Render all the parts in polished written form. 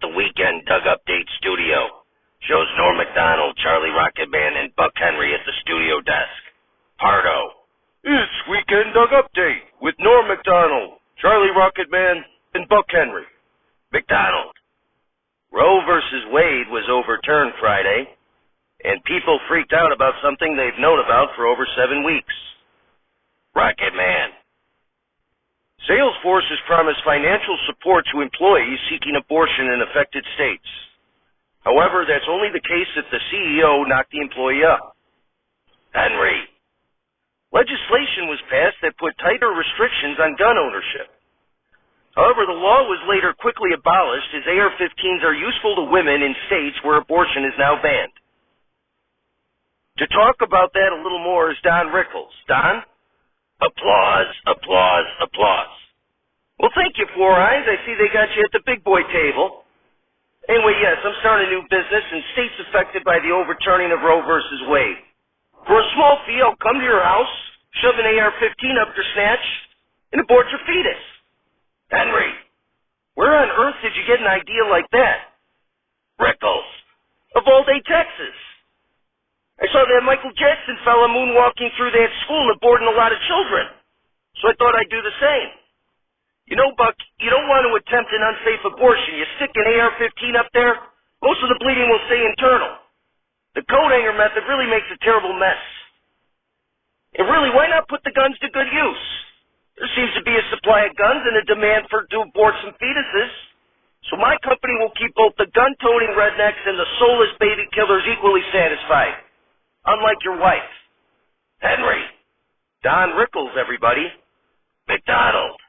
the Weekend Doug Update studio. Shows Norm Macdonald, Charlie Rocketman, and Buck Henry at the studio desk. Pardo. It's Weekend Doug Update with Norm Macdonald, Charlie Rocketman, and Buck Henry. McDonald. Roe versus Wade was overturned Friday, and people freaked out about something they've known about for over 7 weeks. Rocketman. Salesforce has promised financial support to employees seeking abortion in affected states. However, that's only the case if the CEO knocked the employee up. Henry. Legislation was passed that put tighter restrictions on gun ownership. However, the law was later quickly abolished as AR-15s are useful to women in states where abortion is now banned. To talk about that a little more is Don Rickles. Don? Applause, applause, applause. Well, thank you, Four Eyes. I see they got you at the big boy table. Anyway, yes, I'm starting a new business in states affected by the overturning of Roe versus Wade. For a small fee, I'll come to your house, shove an AR-15 up your snatch, and abort your fetus. Henry. Where on earth did you get an idea like that? Rickles. Uvalde, Texas. I saw that Michael Jackson fella moonwalking through that school and aborting a lot of children. So I thought I'd do the same. You know, Buck, you don't want to attempt an unsafe abortion. You stick an AR-15 up there, most of the bleeding will stay internal. The coat hanger method really makes a terrible mess. And really, why not put the guns to good use? There seems to be a supply of guns and a demand to abort some fetuses. So my company will keep both the gun-toting rednecks and the soulless baby killers equally satisfied. Unlike your wife. Henry. Don Rickles, everybody. McDonald.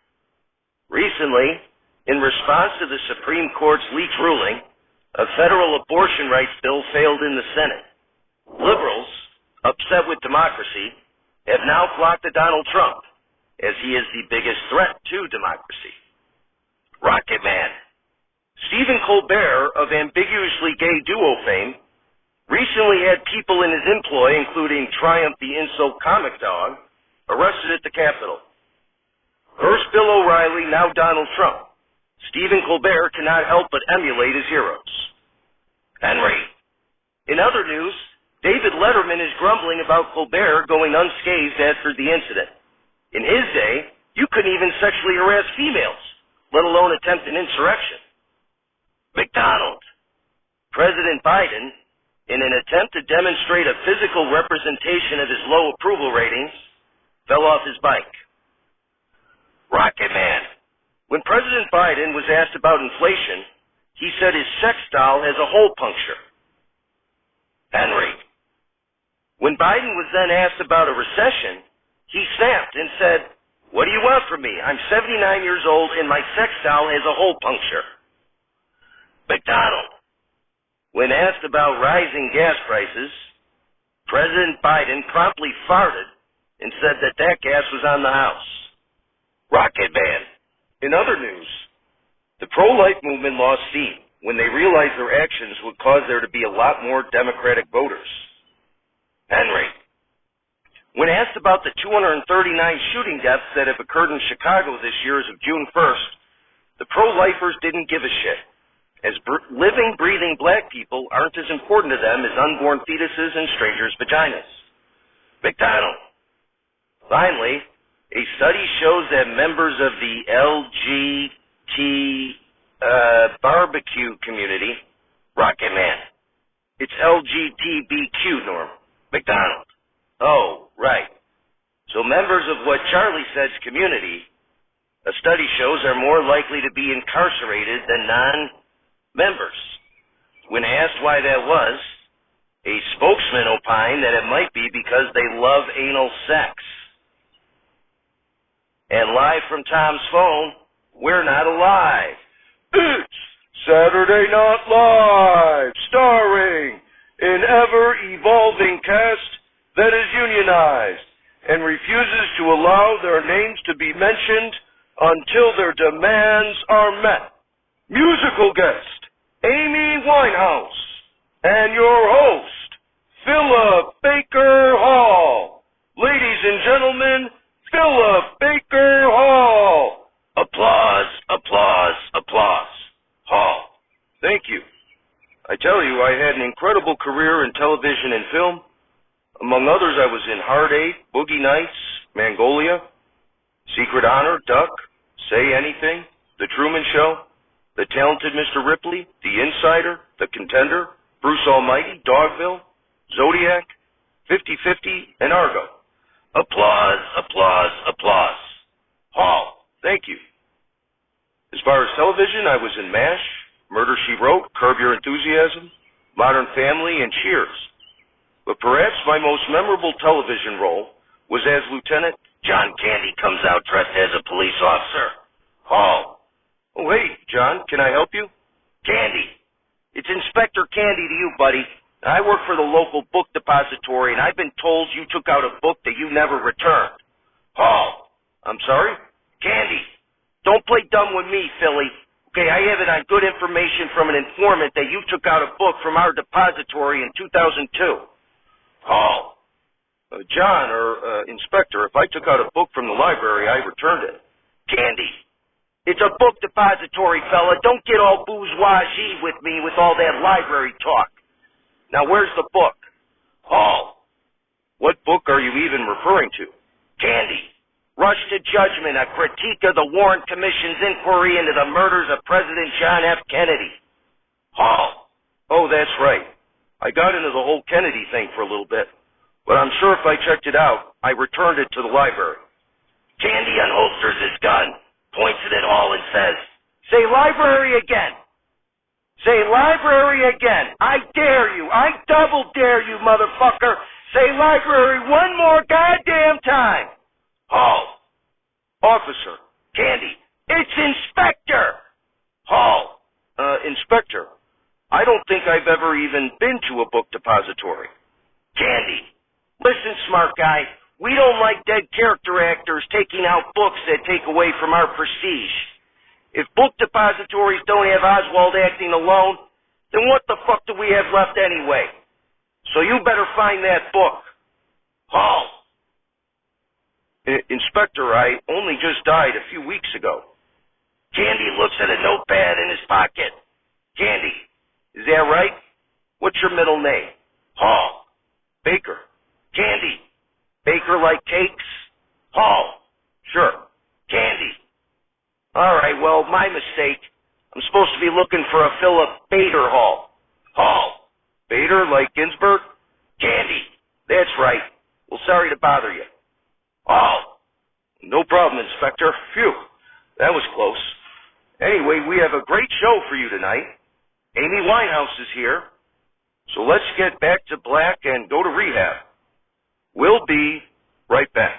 Recently, in response to the Supreme Court's leaked ruling, a federal abortion rights bill failed in the Senate. Liberals, upset with democracy, have now flocked to Donald Trump, as he is the biggest threat to democracy. Rocketman. Stephen Colbert, of ambiguously gay duo fame, recently had people in his employ, including Triumph the Insult Comic Dog, arrested at the Capitol. First Bill O'Reilly, now Donald Trump. Stephen Colbert cannot help but emulate his heroes. Henry. In other news, David Letterman is grumbling about Colbert going unscathed after the incident. In his day, you couldn't even sexually harass females, let alone attempt an insurrection. McDonald. President Biden, in an attempt to demonstrate a physical representation of his low approval ratings, fell off his bike. Rocketman. When President Biden was asked about inflation, he said his sex doll has a hole puncture. Henry. When Biden was then asked about a recession, he snapped and said, "What do you want from me? I'm 79 years old and my sex doll has a hole puncture." McDonald. When asked about rising gas prices, President Biden promptly farted and said that gas was on the house. Rocketman. In other news, the pro-life movement lost steam when they realized their actions would cause there to be a lot more Democratic voters. Henry. When asked about the 239 shooting deaths that have occurred in Chicago this year as of June 1st, the pro-lifers didn't give a shit, as living, breathing black people aren't as important to them as unborn fetuses and strangers' vaginas. McDonald. Finally, a study shows that members of the LGBT barbecue community, Rocketman. it's LGBTQ, Norm. McDonald. Oh, right. So members of what Charlie said's community, a study shows, are more likely to be incarcerated than non-members. When asked why that was, a spokesman opined that it might be because they love anal sex. And live from Tom's phone, we're not alive. It's Saturday Night Live, starring an ever-evolving cast that is unionized and refuses to allow their names to be mentioned until their demands are met. Musical guest, Amy Winehouse, and your host, Phillip Baker Hall. Ladies and gentlemen, Phillip Baker Hall. Applause, applause, applause. Hall. Thank tell you I had an incredible career in television and film. Among others, I was in Hard Eight, Boogie Nights, Mongolia, Secret Honor, Duck, Say Anything, The Truman Show, The Talented Mr. Ripley, The Insider, The Contender, Bruce Almighty, Dogville, Zodiac, 50-50, and Argo. Applause, applause, applause. Hall, thank you. As far as television, I was in MASH, Murder, She Wrote, Curb Your Enthusiasm, Modern Family, and Cheers. But perhaps my most memorable television role was as Lieutenant John Candy comes out dressed as a police officer. Hall. Oh, hey, John, can I help you? Candy. It's Inspector Candy to you, buddy. I work for the local book depository, and I've been told you took out a book that you never returned. Hall. I'm sorry? Candy. Don't play dumb with me, Philly. Okay, I have it on good information from an informant that you took out a book from our depository in 2002. Hall. John, or Inspector, if I took out a book from the library, I returned it. Candy. It's a book depository, fella. Don't get all bourgeoisie with me with all that library talk. Now, where's the book? Hall. What book are you even referring to? Candy. Rush to Judgment, a critique of the Warren Commission's inquiry into the murders of President John F. Kennedy. Hall. Oh, that's right. I got into the whole Kennedy thing for a little bit, but I'm sure if I checked it out, I returned it to the library. Candy unholsters his gun, points it at Hall and says, "Say library again. Say library again. I dare you. I double dare you, motherfucker. Say library one more goddamn time." Hall. Officer. Candy. It's Inspector. Hall. Inspector, I don't think I've ever even been to a book depository. Candy. Listen, smart guy. We don't like dead character actors taking out books that take away from our prestige. If book depositories don't have Oswald acting alone, then what the fuck do we have left anyway? So you better find that book. Hall. Inspector, I only just died a few weeks ago. Candy looks at a notepad in his pocket. Candy. Is that right? What's your middle name? Hall. Baker. Candy. Baker like cakes? Hall. Sure. Candy. All right, well, my mistake. I'm supposed to be looking for a Phillip Baker Hall. Hall. Bader like Ginsburg? Candy. That's right. Well, sorry to bother you. Hall. No problem, Inspector. Phew. That was close. Anyway, we have a great show for you tonight. Amy Winehouse is here, so let's get back to black and go to rehab. We'll be right back.